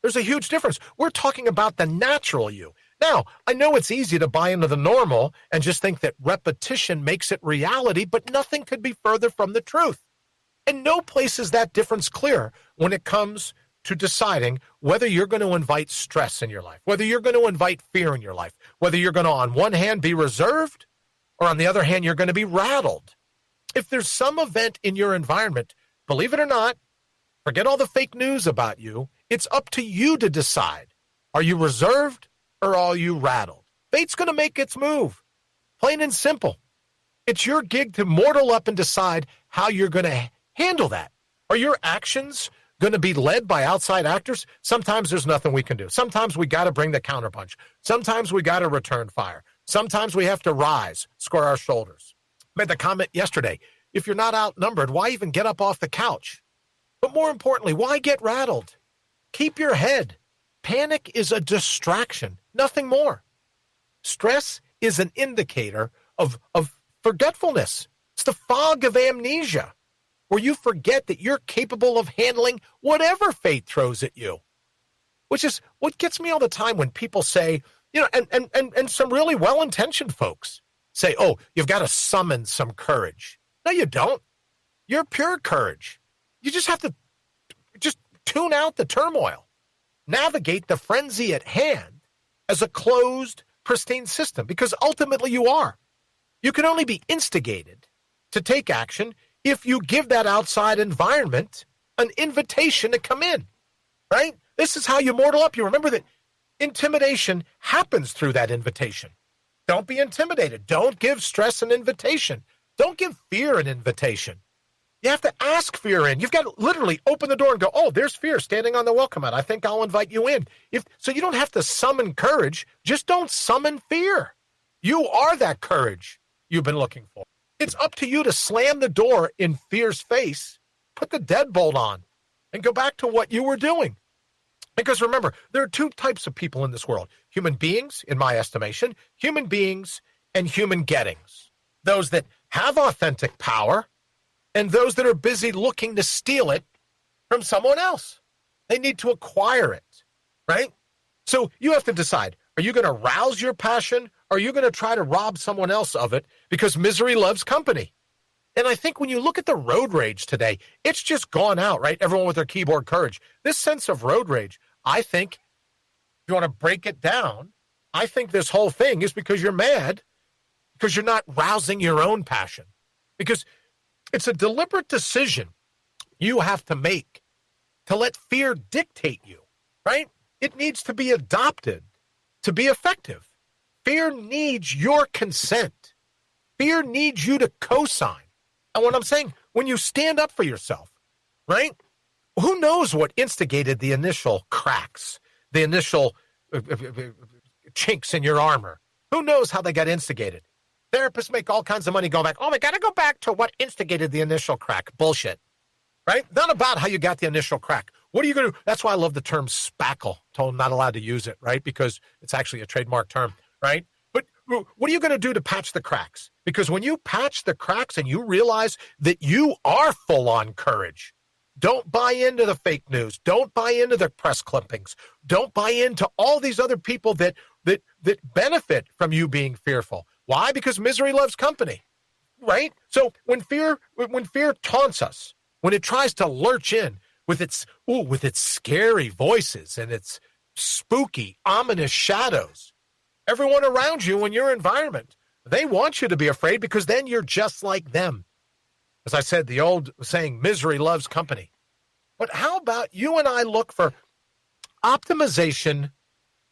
S1: There's a huge difference. We're talking about the natural you. Now, I know it's easy to buy into the normal and just think that repetition makes it reality, but nothing could be further from the truth. And no place is that difference clear when it comes to deciding whether you're going to invite stress in your life, whether you're going to invite fear in your life, whether you're going to, on one hand, be reserved, or on the other hand, you're going to be rattled. If there's some event in your environment, believe it or not, forget all the fake news about you. It's up to you to decide. Are you reserved or are you rattled? Fate's going to make its move. Plain and simple. It's your gig to mortal up and decide how you're going to handle that. Are your actions going to be led by outside actors? Sometimes there's nothing we can do. Sometimes we got to bring the counterpunch. Sometimes we got to return fire. Sometimes we have to rise, square our shoulders. Made the comment yesterday, if you're not outnumbered, why even get up off the couch? But more importantly, why get rattled? Keep your head. Panic is a distraction, nothing more. Stress is an indicator of forgetfulness. It's the fog of amnesia, where you forget that you're capable of handling whatever fate throws at you. Which is what gets me all the time when people say, and some really well-intentioned folks say, oh, you've got to summon some courage. No, you don't. You're pure courage. You just have to just tune out the turmoil. Navigate the frenzy at hand as a closed, pristine system, because ultimately you are. You can only be instigated to take action if you give that outside environment an invitation to come in, right? This is how you mortal up. You remember that intimidation happens through that invitation. Don't be intimidated. Don't give stress an invitation. Don't give fear an invitation. You have to ask fear in. You've got to literally open the door and go, oh, there's fear standing on the welcome mat. I think I'll invite you in. So you don't have to summon courage. Just don't summon fear. You are that courage you've been looking for. It's up to you to slam the door in fear's face, put the deadbolt on, and go back to what you were doing. Because remember, there are two types of people in this world. Human beings, in my estimation, human beings and human gettings. Those that have authentic power and those that are busy looking to steal it from someone else. They need to acquire it, right? So you have to decide, are you going to rouse your passion, or are you going to try to rob someone else of it, because misery loves company? And I think when you look at the road rage today, it's just gone out, right? Everyone with their keyboard courage. This sense of road rage, I think, if you want to break it down, I think this whole thing is because you're mad, because you're not rousing your own passion. Because it's a deliberate decision you have to make to let fear dictate you, right? It needs to be adopted to be effective. Fear needs your consent. Fear needs you to co-sign. And what I'm saying, when you stand up for yourself, right? Who knows what instigated the initial cracks, the initial chinks in your armor? Who knows how they got instigated? Therapists make all kinds of money going back, oh, we got to go back to what instigated the initial crack. Bullshit, right? Not about how you got the initial crack. What are you going to do? That's why I love the term spackle. Told them not allowed to use it, right? Because it's actually a trademark term, right? But what are you going to do to patch the cracks? Because when you patch the cracks and you realize that you are full on courage, don't buy into the fake news. Don't buy into the press clippings. Don't buy into all these other people that benefit from you being fearful. Why? Because misery loves company, right? So when fear taunts us, when it tries to lurch in
S5: with its scary voices and its spooky, ominous shadows. Everyone around you in your environment, they want you to be afraid because then you're just like them. As I said, the old saying, misery loves company. But how about you and I look for optimization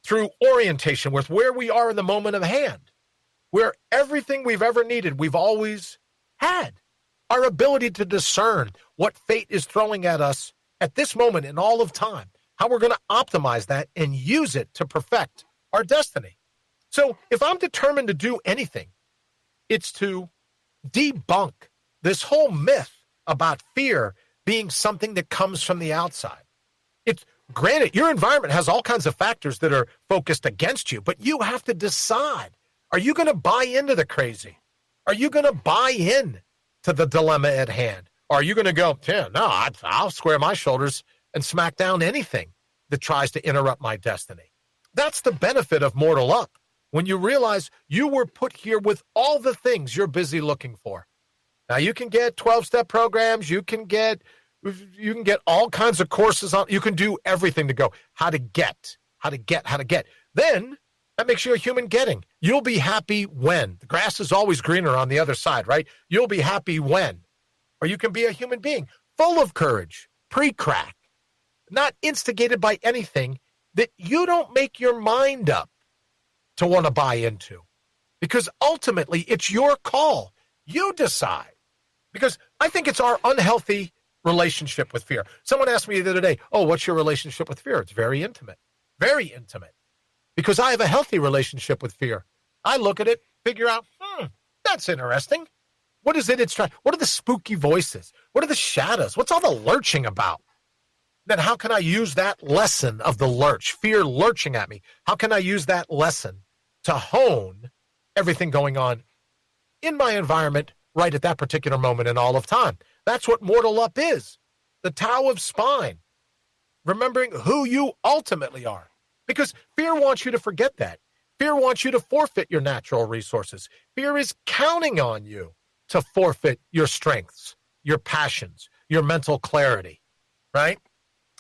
S5: through orientation with where we are in the moment of hand, where everything we've ever needed, we've always had. Our ability to discern what fate is throwing at us at this moment in all of time, how we're going to optimize that and use it to perfect our destiny. So if I'm determined to do anything, it's to debunk this whole myth about fear being something that comes from the outside. It's granted, your environment has all kinds of factors that are focused against you, but you have to decide, are you going to buy into the crazy? Are you going to buy in to the dilemma at hand? Or are you going to go, yeah, no, I'll square my shoulders and smack down anything that tries to interrupt my destiny? That's the benefit of Mortal Up. When you realize you were put here with all the things you're busy looking for. Now, you can get 12-step programs. You can get all kinds of courses on. You can do everything to go how to get. Then that makes you a human getting. You'll be happy when. The grass is always greener on the other side, right? You'll be happy when. Or you can be a human being full of courage, pre-crack, not instigated by anything that you don't make your mind up to want to buy into. Because ultimately, it's your call. You decide. Because I think it's our unhealthy relationship with fear. Someone asked me the other day, oh, what's your relationship with fear? It's very intimate. Very intimate. Because I have a healthy relationship with fear. I look at it, figure out, that's interesting. What is it it's trying? What are the spooky voices? What are the shadows? What's all the lurching about? Then how can I use that lesson of the lurch, fear lurching at me? How can I use that lesson to hone everything going on in my environment right at that particular moment in all of time? That's what Mortal Up is. The Tao of Spine. Remembering who you ultimately are. Because fear wants you to forget that. Fear wants you to forfeit your natural resources. Fear is counting on you to forfeit your strengths, your passions, your mental clarity, right?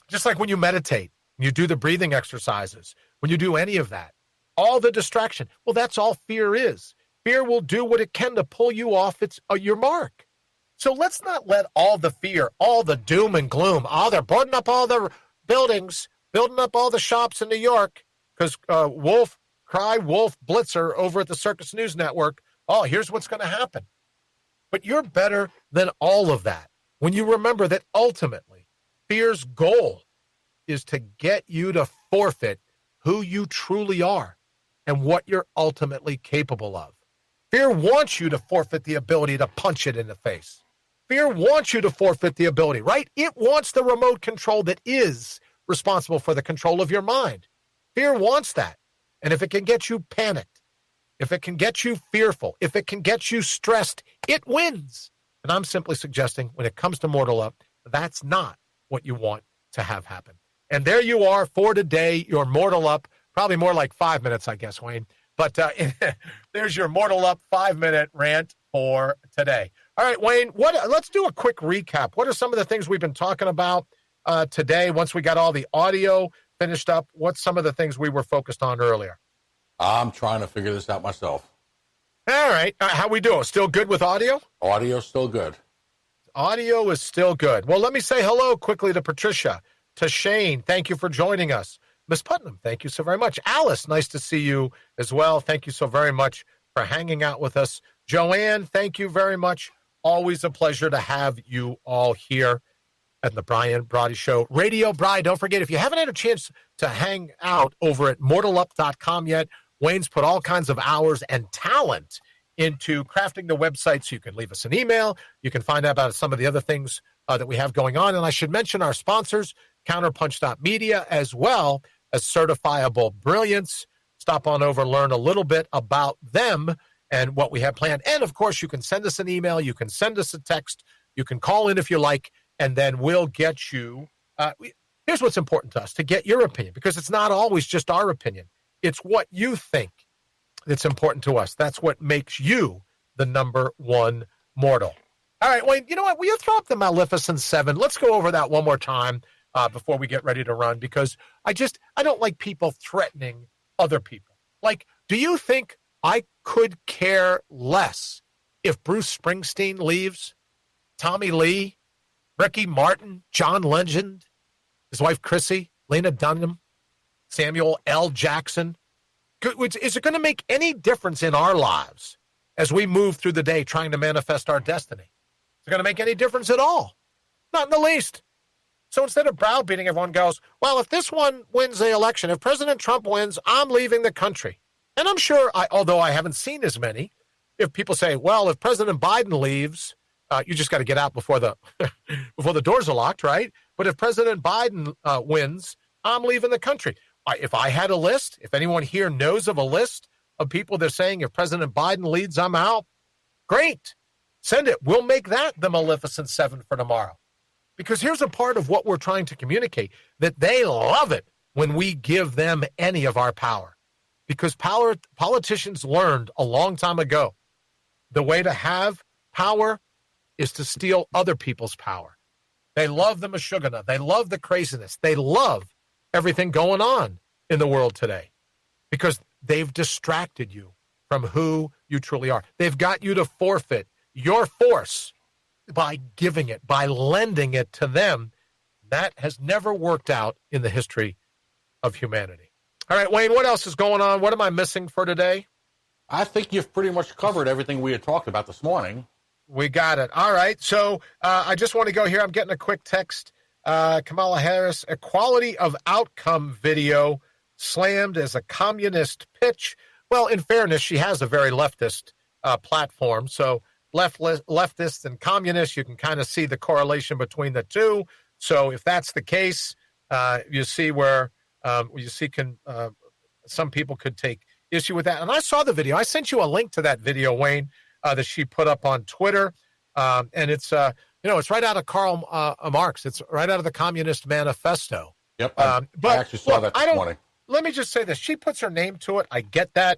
S5: Just like when you meditate, you do the breathing exercises, when you do any of that, all the distraction, well, that's all fear is. Fear will do what it can to pull you off your mark. So let's not let all the fear, all the doom and gloom, they're boarding up all the buildings, building up all the shops in New York, because Wolf Blitzer over at the Circus News Network, here's what's going to happen. But you're better than all of that when you remember that ultimately fear's goal is to get you to forfeit who you truly are and what you're ultimately capable of. Fear wants you to forfeit the ability to punch it in the face. Fear wants you to forfeit the ability, right? It wants the remote control that is responsible for the control of your mind. Fear wants that. And if it can get you panicked, if it can get you fearful, if it can get you stressed, it wins. And I'm simply suggesting when it comes to Mortal Up, that's not what you want to have happen. And there you are for today, your Mortal Up, probably more like 5 minutes, I guess, Wayne. But there's your Mortal Up 5-minute rant for today. All right, Wayne, let's do a quick recap. What are some of the things we've been talking about today once we got all the audio finished up? What's some of the things we were focused on earlier?
S3: I'm trying to figure this out myself.
S5: All right. How we doing? Still good with audio?
S3: Audio's still good.
S5: Audio is still good. Well, let me say hello quickly to Patricia, to Shane. Thank you for joining us. Miss Putnam, thank you so very much. Alice, nice to see you as well. Thank you so very much for hanging out with us. Joanne, thank you very much. Always a pleasure to have you all here at the Brian Brawdy Show. Radio Bry, don't forget, if you haven't had a chance to hang out over at mortalup.com yet, Wayne's put all kinds of hours and talent into crafting the website, so you can leave us an email. You can find out about some of the other things that we have going on. And I should mention our sponsors, Counterpunch.media, as well as Certifiable Brilliance. Stop on over, learn a little bit about them and what we have planned. And, of course, you can send us an email. You can send us a text. You can call in if you like, and then we'll get you. Here's what's important to us, to get your opinion, because it's not always just our opinion. It's what you think that's important to us. That's what makes you the number one mortal.
S1: All right, Wayne, you know what? Will you throw up the Maleficent 7? Let's go over that one more time before we get ready to run, because I don't like people threatening other people. Like, do you think I could care less if Bruce Springsteen leaves, Tommy Lee, Ricky Martin, John Legend, his wife Chrissy, Lena Dunham, Samuel L. Jackson? Is it going to make any difference in our lives as we move through the day trying to manifest our destiny? Is it going to make any difference at all? Not in the least. So instead of browbeating, everyone goes, well, if this one wins the election, if President Trump wins, I'm leaving the country. And I'm sure, although I haven't seen as many, if people say, well, if President Biden leaves, you just got to get out before the before the doors are locked, right? But if President Biden wins, I'm leaving the country. If I had a list, if anyone here knows of a list of people that are saying if President Biden leads, I'm out, great. Send it. We'll make that the Maleficent 7 for tomorrow. Because here's a part of what we're trying to communicate, that they love it when we give them any of our power. Because politicians learned a long time ago, the way to have power is to steal other people's power. They love the mashugana. They love the craziness. They love everything going on in the world today because they've distracted you from who you truly are. They've got you to forfeit your force by giving it, by lending it to them. That has never worked out in the history of humanity. All right, Wayne, what else is going on? What am I missing for today?
S3: I think you've pretty much covered everything we had talked about this morning.
S1: We got it. All right. So I just want to go here. I'm getting a quick text. Kamala Harris, equality of outcome video slammed as a communist pitch. Well, in fairness, she has a very leftist platform. So leftists and communists, you can kind of see the correlation between the two. So if that's the case, you see where some people could take issue with that. And I saw the video. I sent you a link to that video, Wayne, that she put up on Twitter. And it's, it's right out of Karl Marx. It's right out of the Communist Manifesto.
S3: Yep. I actually saw that this morning.
S1: Let me just say this. She puts her name to it. I get that.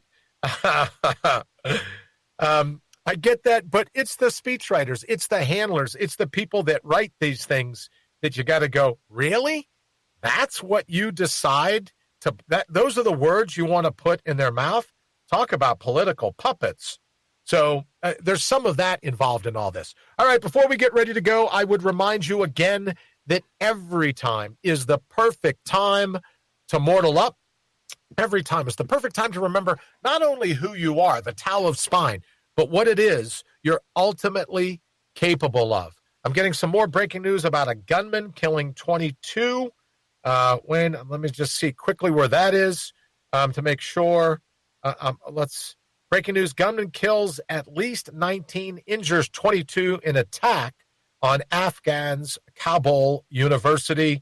S1: I get that, but it's the speechwriters, it's the handlers, it's the people that write these things that you got to go, really? That's what you decide to, those are the words you want to put in their mouth? Talk about political puppets. So there's some of that involved in all this. All right, before we get ready to go, I would remind you again that every time is the perfect time to mortal up. Every time is the perfect time to remember not only who you are, the Tao of Spine, but what it is you're ultimately capable of. I'm getting some more breaking news about a gunman killing 22. Let me just see quickly where that is to make sure. Breaking news, gunman kills at least 19, injures 22 in attack on Afghans, Kabul University.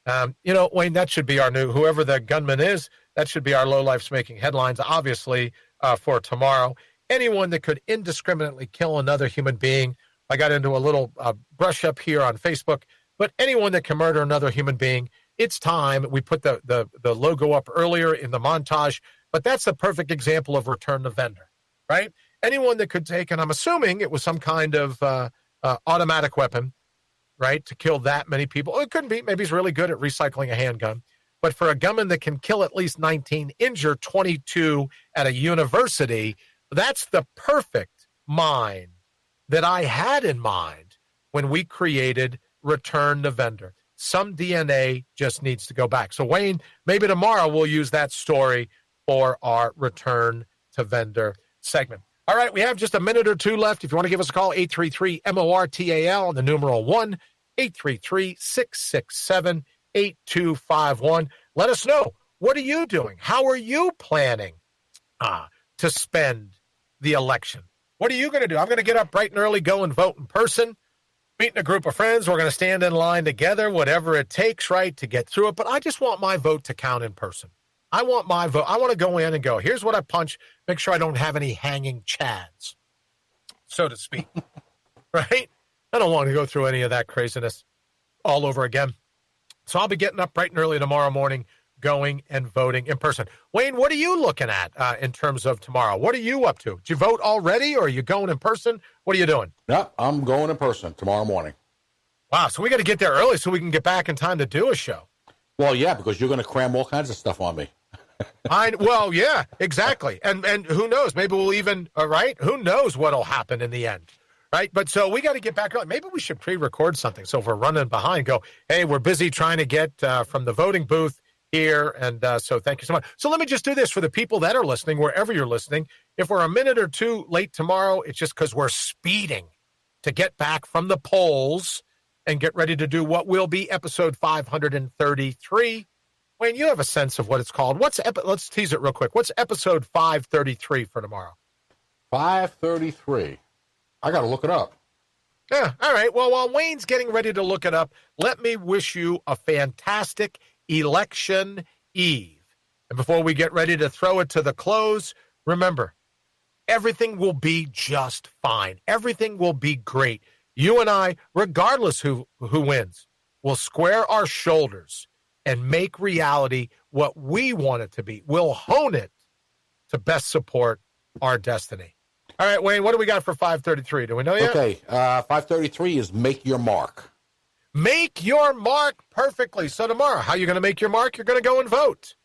S1: Wayne, that should be our whoever the gunman is, that should be our lowlifes making headlines, obviously, for tomorrow. Anyone that could indiscriminately kill another human being. I got into a little brush up here on Facebook, but anyone that can murder another human being, it's time. We put the logo up earlier in the montage, but that's a perfect example of return to vendor, right? Anyone that could take, and I'm assuming it was some kind of automatic weapon, right, to kill that many people. It couldn't be. Maybe he's really good at recycling a handgun. But for a gunman that can kill at least 19, injure 22 at a university, that's the perfect mind that I had in mind when we created Return to Vendor. Some DNA just needs to go back. So, Wayne, maybe tomorrow we'll use that story for our Return to Vendor segment. All right, we have just a minute or two left. If you want to give us a call, 833-MORTAL on the numeral 1, 833-667-8251. Let us know. What are you doing? How are you planning to spend the election? What are you going to do? I'm going to get up bright and early, go and vote in person, meeting a group of friends. We're going to stand in line together, whatever it takes, right, to get through it. But I just want my vote to count in person. I want my vote. I want to go in and go, here's what I punch. Make sure I don't have any hanging chads, so to speak. Right? I don't want to go through any of that craziness all over again. So I'll be getting up bright and early tomorrow morning, going and voting in person. Wayne, what are you looking at in terms of tomorrow? What are you up to? Did you vote already, or are you going in person? What are you doing?
S3: Yep, I'm going in person tomorrow morning.
S1: Wow, so we got to get there early so we can get back in time to do a show.
S3: Well, yeah, because you're going to cram all kinds of stuff on me.
S1: Well, yeah, exactly. And who knows? Maybe we'll even, right? Who knows what'll happen in the end, right? But so we got to get back early. Maybe we should pre-record something. So if we're running behind, go, hey, we're busy trying to get from the voting booth here. And so thank you so much. So let me just do this for the people that are listening, wherever you're listening. If we're a minute or two late tomorrow, it's just because we're speeding to get back from the polls and get ready to do what will be episode 533. Wayne, you have a sense of what it's called. Let's tease it real quick. What's episode 533 for tomorrow?
S3: 533. I got to look it up.
S1: Yeah, all right. Well, while Wayne's getting ready to look it up, let me wish you a fantastic election eve. And before we get ready to throw it to the close, remember, everything will be just fine. Everything will be great. You and I, regardless who wins, will square our shoulders and make reality what we want it to be. We'll hone it to best support our destiny. All right, Wayne, what do we got for 533? Do we know yet?
S3: Okay, 533 is make your mark.
S1: Make your mark perfectly. So tomorrow, how are you going to make your mark? You're going to go and vote,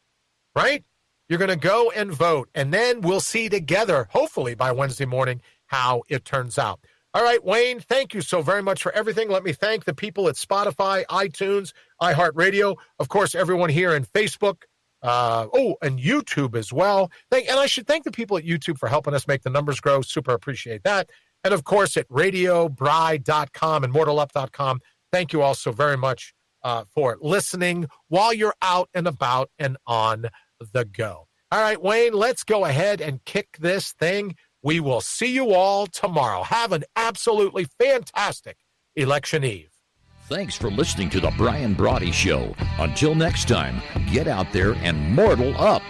S1: right? You're going to go and vote, and then we'll see together, hopefully by Wednesday morning, how it turns out. All right, Wayne, thank you so very much for everything. Let me thank the people at Spotify, iTunes, iHeartRadio, of course, everyone here in Facebook, and YouTube as well. And I should thank the people at YouTube for helping us make the numbers grow. Super appreciate that. And, of course, at radiobride.com and mortalup.com, thank you all so very much for listening while you're out and about and on the go. All right, Wayne, let's go ahead and kick this thing. We will see you all tomorrow. Have an absolutely fantastic election eve.
S2: Thanks for listening to the Brian Brawdy Show. Until next time, get out there and mortal up.